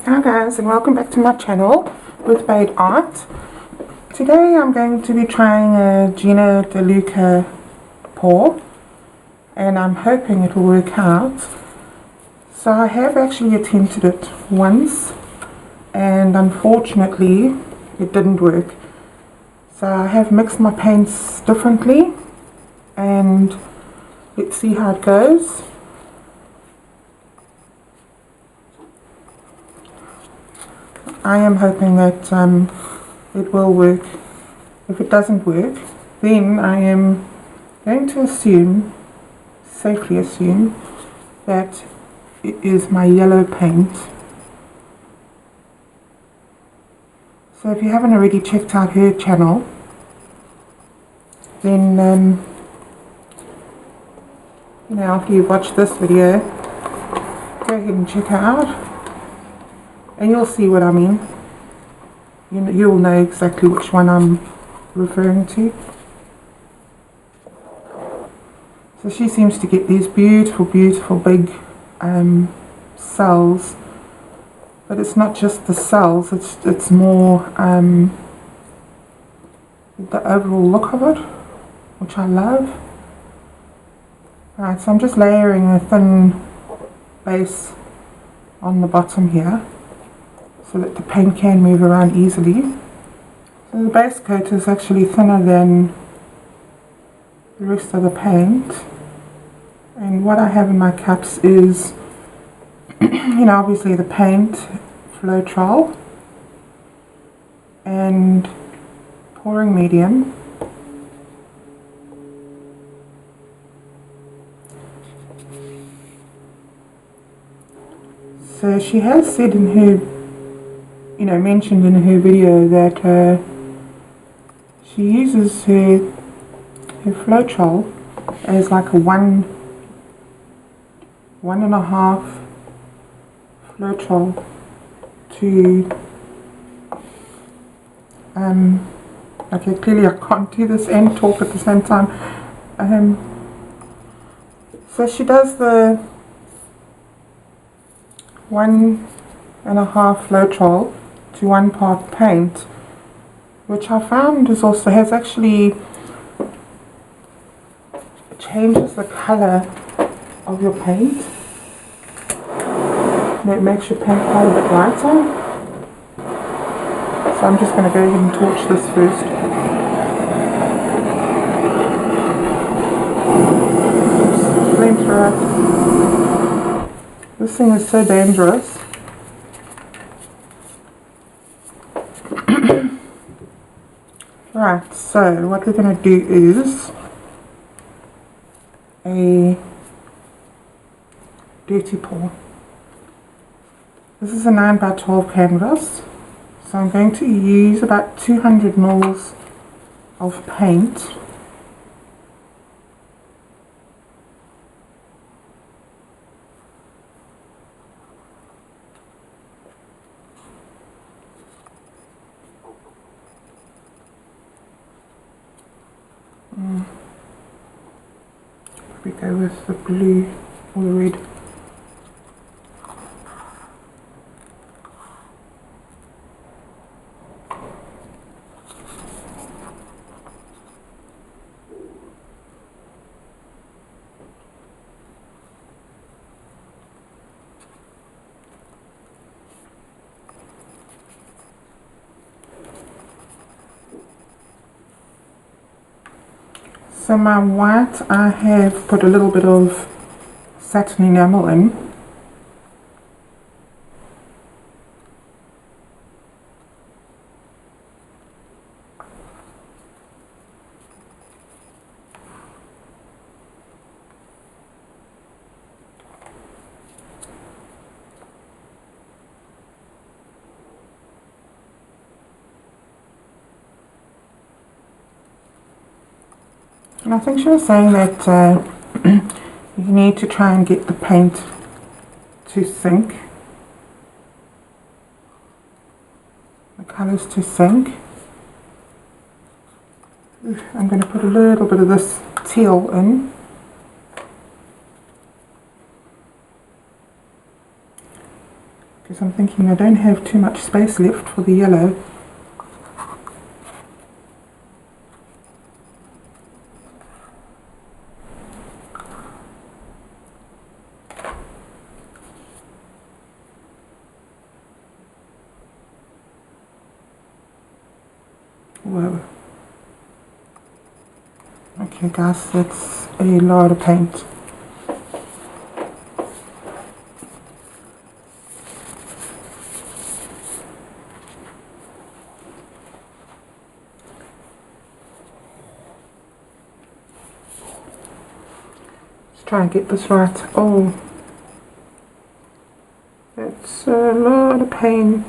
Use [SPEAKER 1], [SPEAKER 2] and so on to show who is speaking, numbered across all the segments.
[SPEAKER 1] Hi guys, and welcome back to my channel with Bade Art. Today I'm going to be trying a Gina Deluca pour, and I'm hoping it will work out. So I have actually attempted it once and unfortunately it didn't work. So I have mixed my paints differently and let's see how it goes. I am hoping that it will work. If it doesn't work, then I am going to safely assume, that it is my yellow paint. So if you haven't already checked out her channel, then after you've watched this video, go ahead and check her out. And you'll see what I mean. You'll know exactly which one I'm referring to. So she seems to get these beautiful, beautiful big cells. But it's not just the cells, it's more the overall look of it, which I love. Right, so I'm just layering a thin base on the bottom here, so that the paint can move around easily. So the base coat is actually thinner than the rest of the paint, and what I have in my cups is obviously the paint, Floetrol, and pouring medium. So she has said in her mentioned in her video that she uses her Floetrol as like a one and a half Floetrol to okay, clearly I can't do this and talk at the same time. So she does the 1 and a half Floetrol to 1 part paint, which I found has actually changes the color of your paint. And it makes your paint quite a bit lighter. So I'm just going to go ahead and torch this first. Flamethrower. This thing is so dangerous. Right, so what we're going to do is a dirty pour. This is a 9 by 12 canvas, so I'm going to use about 200 mils of paint. We go with the blue or the red. So my white, I have put a little bit of satin enamel in. And I think she was saying that you need to try and get the paint to sink, the colours to sink. I'm going to put a little bit of this teal in. because I'm thinking I don't have too much space left for the yellow. Whoa. Okay guys, that's a lot of paint. Let's try and get this right. Oh, that's a lot of paint.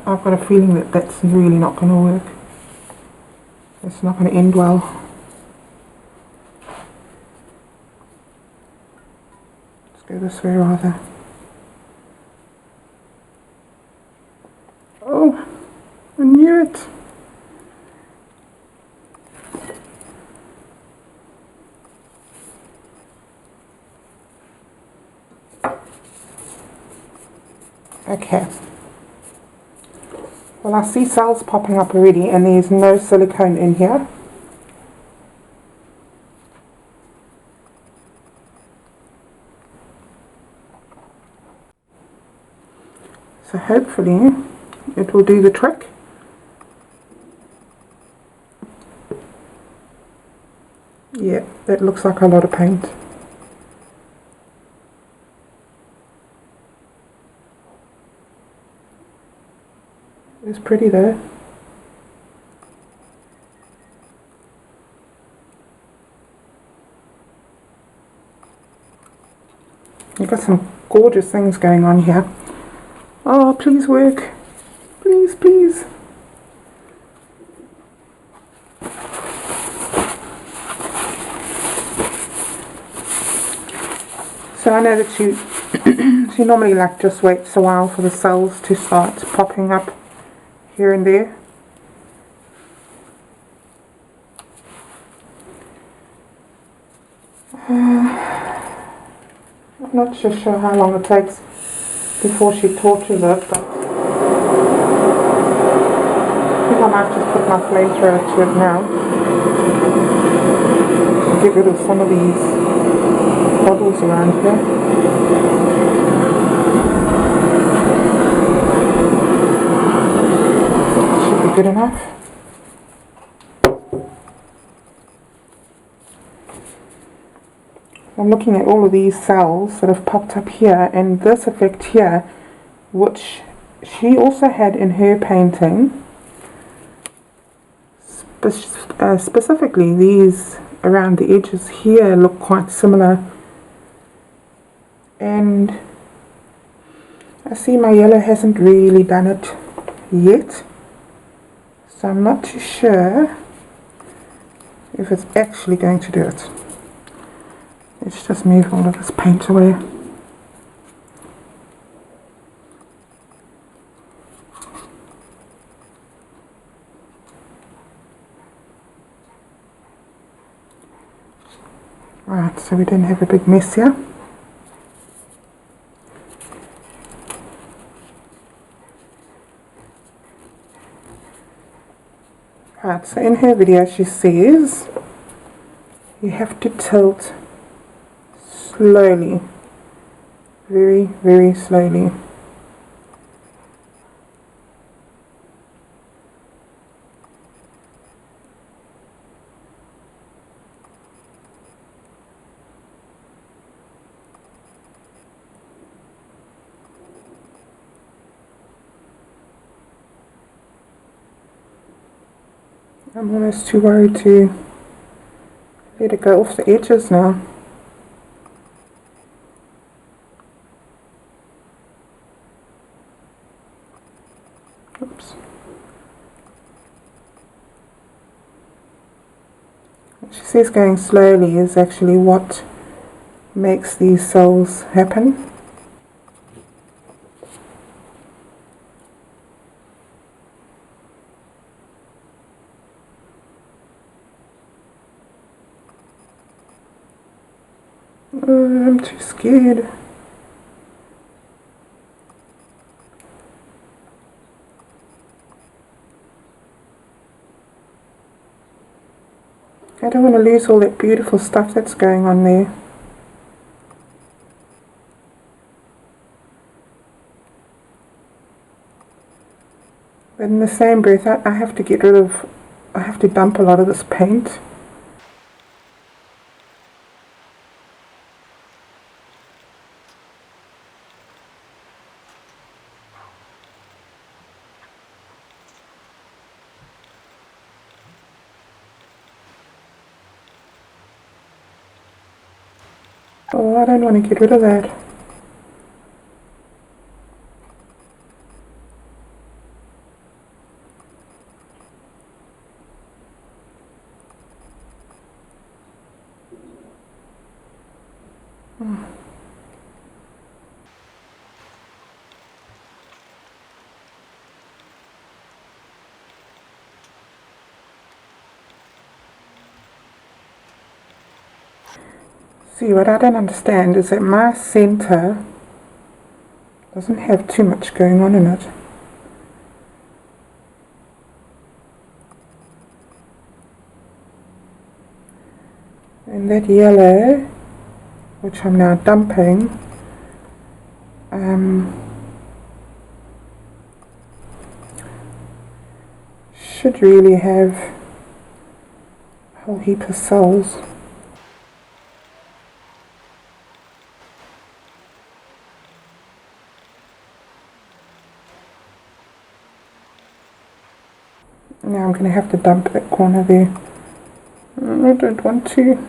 [SPEAKER 1] I've got a feeling that that's really not going to work. It's not going to end well. Let's go this way rather. Oh, I knew it. Okay. Well, I see cells popping up already and there's no silicone in here. So hopefully it will do the trick. Yeah, that looks like a lot of paint. It's pretty though. You've got some gorgeous things going on here. Oh, please work. Please, please. So I know that you normally like just waits a while for the cells to start popping up here and there. I'm not sure how long it takes before she torches it, but I think I might just put my flamethrower to it now and get rid of some of these bubbles around here. Should be good enough. I'm looking at all of these cells that have popped up here, and this effect here, which she also had in her painting, specifically these around the edges here look quite similar. And I see my yellow hasn't really done it yet, so I'm not too sure if it's actually going to do it. Let's just move all of this paint away. Right, so we didn't have a big mess here. Right, so in her video she says you have to tilt slowly, very, very slowly. I'm almost too worried to let it go off the edges now. Oops. What she says going slowly is actually what makes these cells happen. I'm too scared. I don't want to lose all that beautiful stuff that's going on there. But in the same breath, I have to get rid of, I have to dump a lot of this paint. Oh, I don't want to get rid of that. See, what I don't understand is that my center doesn't have too much going on in it. And that yellow, which I'm now dumping, should really have a whole heap of cells. Now I'm going to have to dump that corner there. I don't want to.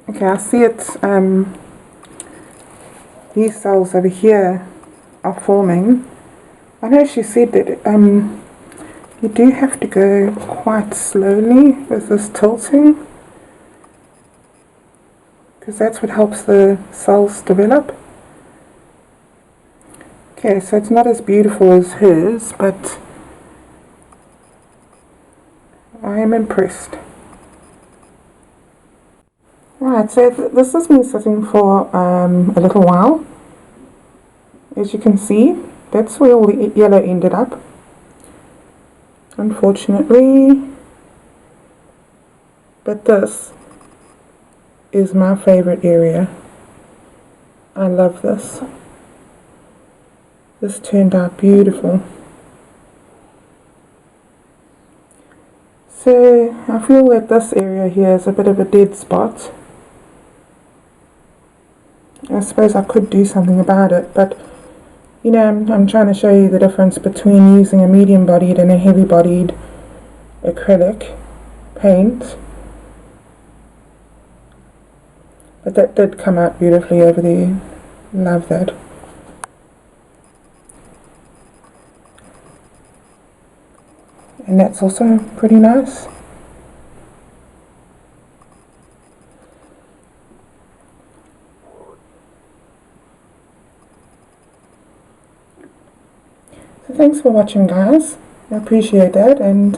[SPEAKER 1] Okay, I see it. These cells over here are forming. I know she said that you do have to go quite slowly with this tilting, because that's what helps the cells develop. Okay, so it's not as beautiful as hers, but I am impressed. Right, so this has been sitting for a little while. As you can see, that's where all the yellow ended up, unfortunately. But this is my favorite area. I love this. This turned out beautiful. So I feel that this area here is a bit of a dead spot. I suppose I could do something about it, but you know, I'm trying to show you the difference between using a medium-bodied and a heavy-bodied acrylic paint. But that did come out beautifully over there. Love that. And that's also pretty nice. So thanks for watching, guys. I appreciate that, and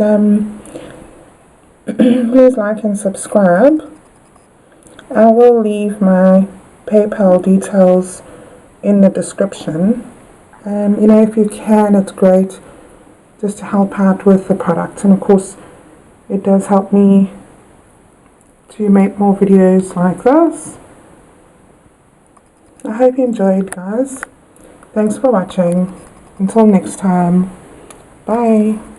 [SPEAKER 1] please like and subscribe. I will leave my PayPal details in the description. You know, if you can, it's great, just to help out with the product. And of course, it does help me to make more videos like this. I hope you enjoyed, guys. Thanks for watching. Until next time, bye.